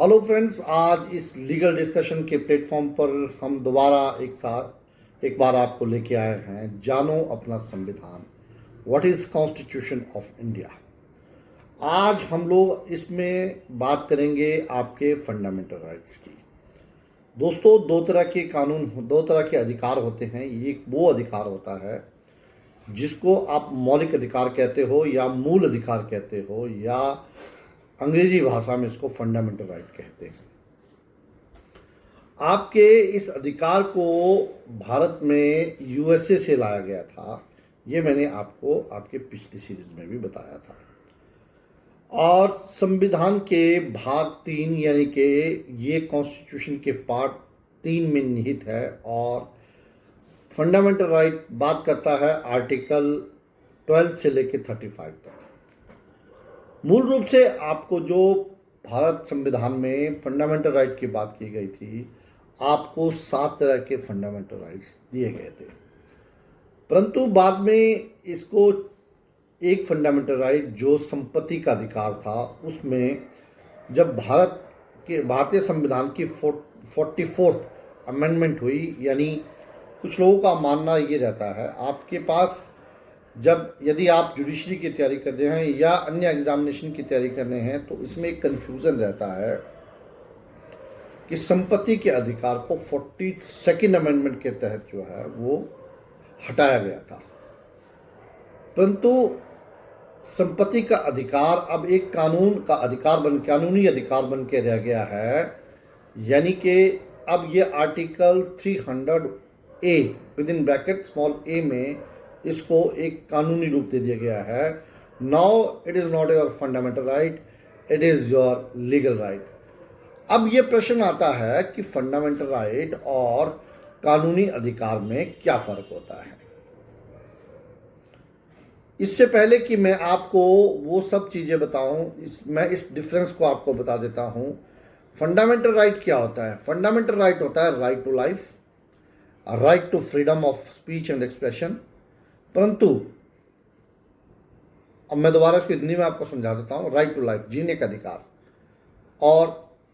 Hello friends, आज इस legal discussion के प्लेटफॉर्म पर हम दोबारा एक बार आपको लेके आए हैं। जानो अपना संविधान, what is constitution of India. आज हम लोग इसमें बात करेंगे आपके फंडामेंटल राइट्स की। दोस्तों, दो तरह के अधिकार होते हैं। एक वो अधिकार होता है जिसको आप मौलिक अधिकार कहते हो या मूल अधिकार कहते हो, या अंग्रेजी भाषा में इसको फंडामेंटल राइट कहते हैं। आपके इस अधिकार को भारत में यूएसए से लाया गया था। ये मैंने आपको आपके पिछली सीरीज में भी बताया था। और संविधान के भाग 3 यानी कि ये कॉन्स्टिट्यूशन के पार्ट 3 में निहित है। और फंडामेंटल राइट बात करता है आर्टिकल 12 से लेकर 35 तक। मूल रूप से आपको जो भारत संविधान में फंडामेंटल राइट की बात की गई थी, आपको 7 तरह के फंडामेंटल राइट्स दिए गए थे। परंतु बाद में इसको एक फंडामेंटल राइट जो संपत्ति का अधिकार था, उसमें जब भारतीय संविधान की 44th अमेंडमेंट हुई, यानी कुछ लोगों का मानना ये रहता है, आपके पास यदि आप जुडिशरी की तैयारी कर रहे हैं या अन्य एग्जामिनेशन की तैयारी कर रहे हैं, तो इसमें एक कन्फ्यूज़न रहता है कि संपत्ति के अधिकार को 42nd अमेंडमेंट के तहत जो है वो हटाया गया था। परंतु संपत्ति का अधिकार अब एक कानूनी अधिकार बन के रह गया है। यानी कि अब ये article 300A with in bracket small a में इसको एक कानूनी रूप दे दिया गया है। Now it is not your fundamental right, it is your legal right. अब ये प्रश्न आता है कि फंडामेंटल राइट और कानूनी अधिकार में क्या फ़र्क होता है। इससे पहले कि मैं आपको वो सब चीज़ें बताऊं, मैं इस डिफरेंस को आपको बता देता हूं। फंडामेंटल राइट क्या होता है? फंडामेंटल राइट होता है right to life, right to freedom of speech and expression. परंतु अब मैं दोबारा इसको हिंदी में आपको समझा देता हूँ। राइट टू लाइफ, जीने का अधिकार, और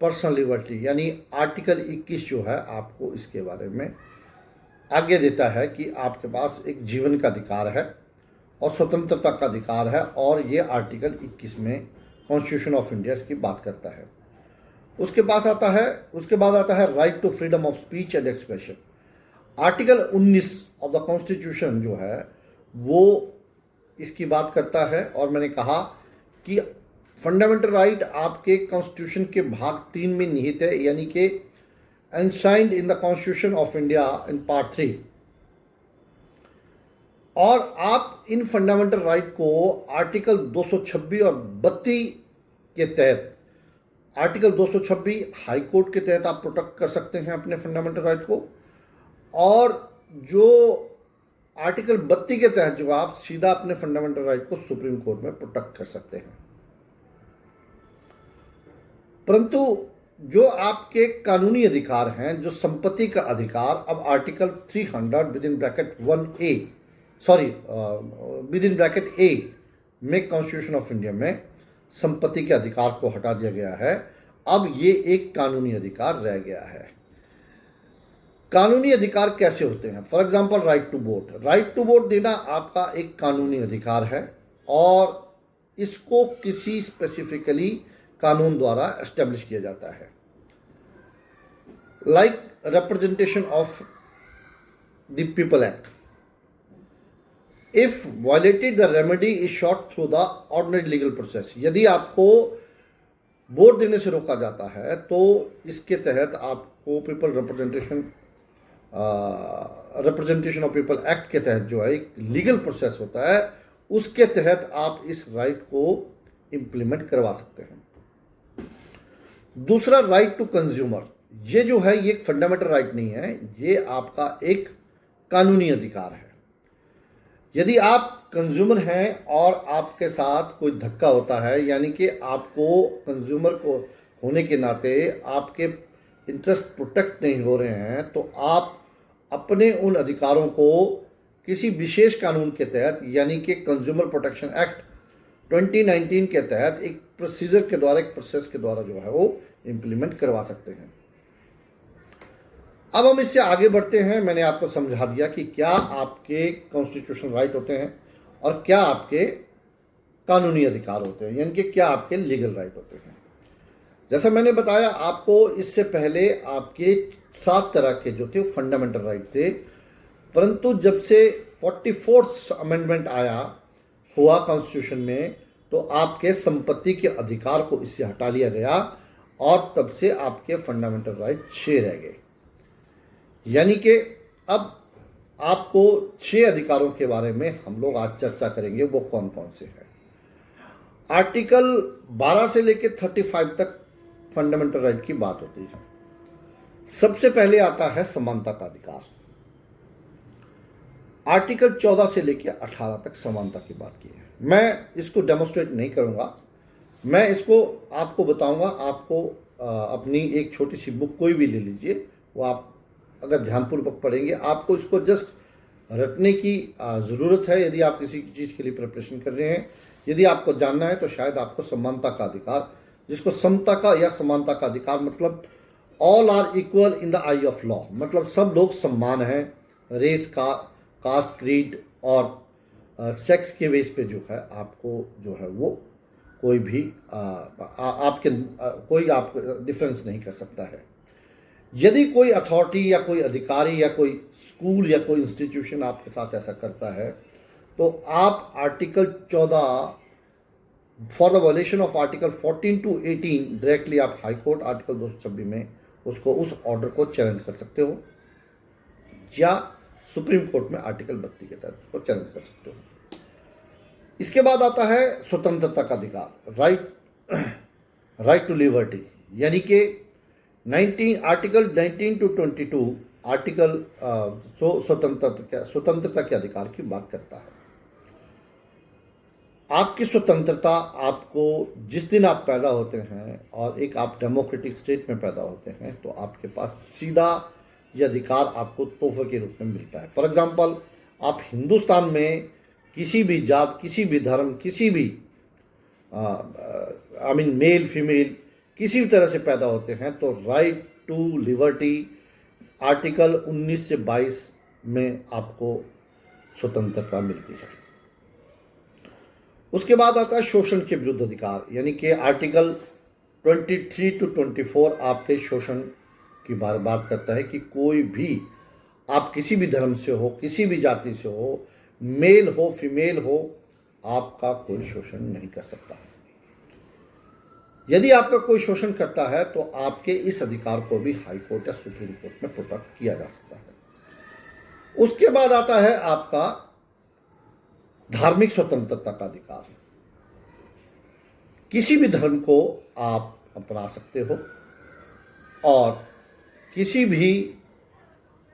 पर्सनल लिबर्टी यानी आर्टिकल 21 जो है आपको इसके बारे में आज्ञा देता है कि आपके पास एक जीवन का अधिकार है और स्वतंत्रता का अधिकार है। और ये आर्टिकल 21 में कॉन्स्टिट्यूशन ऑफ इंडिया इसकी बात करता है। उसके बाद आता है right to freedom of speech and expression. Article 19 of the constitution जो है वो इसकी बात करता है। और मैंने कहा कि फंडामेंटल राइट आपके कॉन्स्टिट्यूशन के भाग 3 में निहित है, यानी कि enshrined in the constitution of India in part 3। और आप इन फंडामेंटल राइट को आर्टिकल 226 और 32 के तहत, आर्टिकल 226 हाई कोर्ट के तहत आप प्रोटेक्ट कर सकते हैं अपने फंडामेंटल राइट को, और जो आर्टिकल 32 के तहत जो आप सीधा अपने फंडामेंटल राइट को सुप्रीम कोर्ट में प्रोटेक्ट कर सकते हैं। परंतु जो आपके कानूनी अधिकार हैं, जो संपत्ति का अधिकार, अब आर्टिकल 300 विद इन ब्रैकेट ए में कॉन्स्टिट्यूशन ऑफ इंडिया में संपत्ति के अधिकार को हटा दिया गया है। अब ये एक कानूनी अधिकार रह गया है। कानूनी अधिकार कैसे होते हैं? For example right to vote. Right to vote देना आपका एक कानूनी अधिकार है और इसको किसी स्पेसिफिकली कानून द्वारा एस्टेब्लिश किया जाता है। Like representation of the people act, if violated the remedy is shot through the ordinary legal process. यदि आपको वोट देने से रोका जाता है तो इसके तहत आपको रिप्रेजेंटेशन ऑफ पीपल एक्ट के तहत जो है एक लीगल प्रोसेस होता है, उसके तहत आप इस राइट को इंप्लीमेंट करवा सकते हैं। दूसरा राइट टू कंज्यूमर, ये जो है ये एक फंडामेंटल राइट नहीं है, ये आपका एक कानूनी अधिकार है। यदि आप कंज्यूमर हैं और आपके साथ कोई धक्का होता है, यानी कि आपको कंज्यूमर को होने के नाते आपके इंटरेस्ट प्रोटेक्ट नहीं हो रहे हैं, तो आप अपने उन अधिकारों को किसी विशेष कानून के तहत, यानी कि कंज्यूमर प्रोटेक्शन एक्ट 2019 के तहत एक प्रोसीजर के द्वारा, एक प्रोसेस के द्वारा जो है वो इम्प्लीमेंट करवा सकते हैं। अब हम इससे आगे बढ़ते हैं। मैंने आपको समझा दिया कि क्या आपके कॉन्स्टिट्यूशनल राइट होते हैं और क्या आपके कानूनी अधिकार होते हैं, यानी कि क्या आपके लीगल राइट होते हैं। जैसा मैंने बताया आपको, इससे पहले आपके 7 तरह के जो थे फंडामेंटल राइट थे, परंतु जब से 44th अमेंडमेंट आया हुआ कॉन्स्टिट्यूशन में, तो आपके संपत्ति के अधिकार को इससे हटा लिया गया और तब से आपके फंडामेंटल राइट 6 रह गए। यानी कि अब आपको 6 अधिकारों के बारे में हम लोग आज चर्चा करेंगे। वो कौन कौन से हैं। आर्टिकल 12 से लेकर 35 तक फंडामेंटल राइट की बात होती है। सबसे पहले आता है समानता का अधिकार। आर्टिकल 14 से लेकर 18 तक समानता की बात की है। मैं इसको डेमोस्ट्रेट नहीं करूंगा, मैं इसको आपको बताऊंगा। आपको अपनी एक छोटी सी बुक कोई भी ले लीजिए, वो आप अगर ध्यानपूर्वक पढ़ेंगे, आपको इसको जस्ट रटने की ज़रूरत है यदि आप किसी चीज़ के लिए प्रिपरेशन कर रहे हैं। यदि आपको जानना है तो शायद आपको समानता का अधिकार, जिसको समता का या समानता का अधिकार मतलब all are equal in the eye of law, मतलब सब लोग समान हैं, रेस का, कास्ट, क्रीड और सेक्स के बेस पे जो है आपको जो है वो कोई भी कोई आप डिफरेंस नहीं कर सकता है। यदि कोई अथॉरिटी या कोई अधिकारी या कोई स्कूल या कोई इंस्टीट्यूशन आपके साथ ऐसा करता है, तो आप article 14 for the violation of article 14 to 18 directly आप हाई कोर्ट आर्टिकल 226 में उसको, उस ऑर्डर को चैलेंज कर सकते हो, या सुप्रीम कोर्ट में आर्टिकल 32 के तहत उसको चैलेंज कर सकते हो। इसके बाद आता है स्वतंत्रता का अधिकार, राइट टू लिबर्टी, यानी कि आर्टिकल 19 to 22 आर्टिकल स्वतंत्रता के अधिकार की बात करता है। आपकी स्वतंत्रता आपको जिस दिन आप पैदा होते हैं और एक आप डेमोक्रेटिक स्टेट में पैदा होते हैं, तो आपके पास सीधा ये अधिकार आपको तोहफे के रूप में मिलता है। फॉर एग्जांपल, आप हिंदुस्तान में किसी भी जात, किसी भी धर्म, किसी भी मेल फीमेल किसी भी तरह से पैदा होते हैं, तो राइट टू लिबर्टी आर्टिकल 19 से 22 में आपको स्वतंत्रता मिलती है। उसके बाद आता है शोषण के विरुद्ध अधिकार, यानी कि आर्टिकल 23 to 24 आपके शोषण की बात करता है कि कोई भी, आप किसी भी धर्म से हो, किसी भी जाति से हो, मेल हो फीमेल हो, आपका कोई शोषण नहीं कर सकता। यदि आपका कोई शोषण करता है तो आपके इस अधिकार को भी हाई कोर्ट या सुप्रीम कोर्ट में प्रोटेक्ट किया जा सकता है। उसके बाद आता है आपका धार्मिक स्वतंत्रता का अधिकार। किसी भी धर्म को आप अपना सकते हो और किसी भी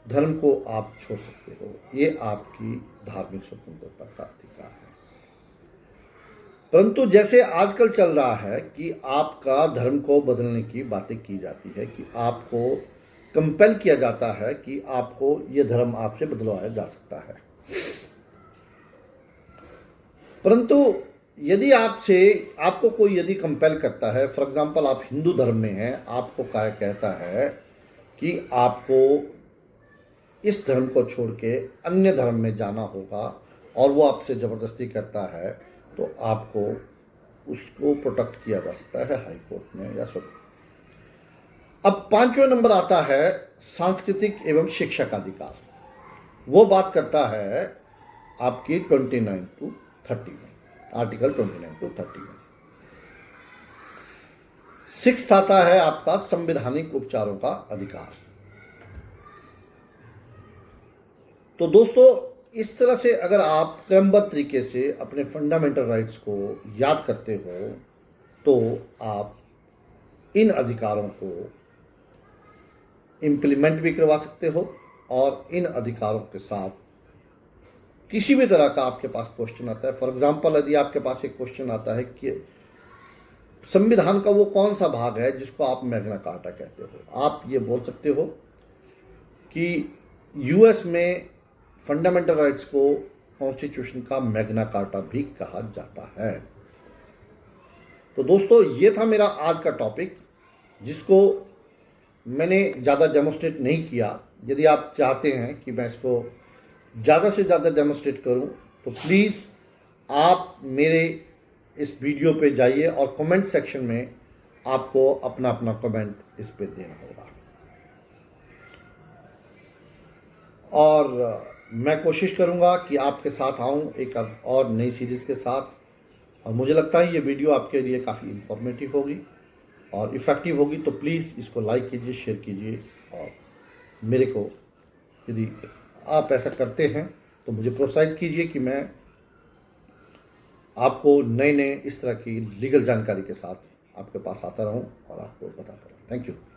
धर्म को आप छोड़ सकते हो, ये आपकी धार्मिक स्वतंत्रता का अधिकार है। परंतु जैसे आजकल चल रहा है कि आपका धर्म को बदलने की बातें की जाती है, कि आपको कंपेल किया जाता है कि आपको ये धर्म आपसे बदलवाया जा सकता है। परंतु यदि आपको कोई यदि कंपेल करता है, फॉर एग्जांपल आप हिंदू धर्म में हैं, आपको क्या कहता है कि आपको इस धर्म को छोड़ के अन्य धर्म में जाना होगा और वो आपसे ज़बरदस्ती करता है, तो आपको उसको प्रोटेक्ट किया जा सकता है हाई कोर्ट में या सुप्रीम। अब 5वां नंबर आता है सांस्कृतिक एवं शिक्षा का अधिकार। वो बात करता है आपकी 29 to 30 में, आर्टिकल 29 to 30 में। 6th आता है आपका संवैधानिक उपचारों का अधिकार। तो दोस्तों, इस तरह से अगर आप क्रमबद्ध तरीके से अपने फंडामेंटल राइट्स को याद करते हो, तो आप इन अधिकारों को इम्प्लीमेंट भी करवा सकते हो और इन अधिकारों के साथ किसी भी तरह का आपके पास क्वेश्चन आता है। फॉर एग्जांपल, यदि आपके पास एक क्वेश्चन आता है कि संविधान का वो कौन सा भाग है जिसको आप मैग्ना कार्टा कहते हो, आप ये बोल सकते हो कि यूएस में फंडामेंटल राइट्स को, कॉन्स्टिट्यूशन का मैग्ना कार्टा भी कहा जाता है। तो दोस्तों ये था मेरा आज का टॉपिक, जिसको मैंने ज़्यादा डेमोस्ट्रेट नहीं किया। यदि आप चाहते हैं कि मैं इसको ज़्यादा से ज़्यादा डेमोस्ट्रेट करूं, तो प्लीज़ आप मेरे इस वीडियो पे जाइए और कमेंट सेक्शन में आपको अपना अपना कमेंट इस पे देना होगा। और मैं कोशिश करूंगा कि आपके साथ आऊं एक और नई सीरीज़ के साथ। और मुझे लगता है ये वीडियो आपके लिए काफ़ी इंफॉर्मेटिव होगी और इफ़ेक्टिव होगी, तो प्लीज़ इसको लाइक कीजिए, शेयर कीजिए। और मेरे को यदि आप ऐसा करते हैं तो मुझे प्रोत्साहित कीजिए कि मैं आपको नए नए इस तरह की लीगल जानकारी के साथ आपके पास आता रहूं और आपको बताता रहूं। Thank you.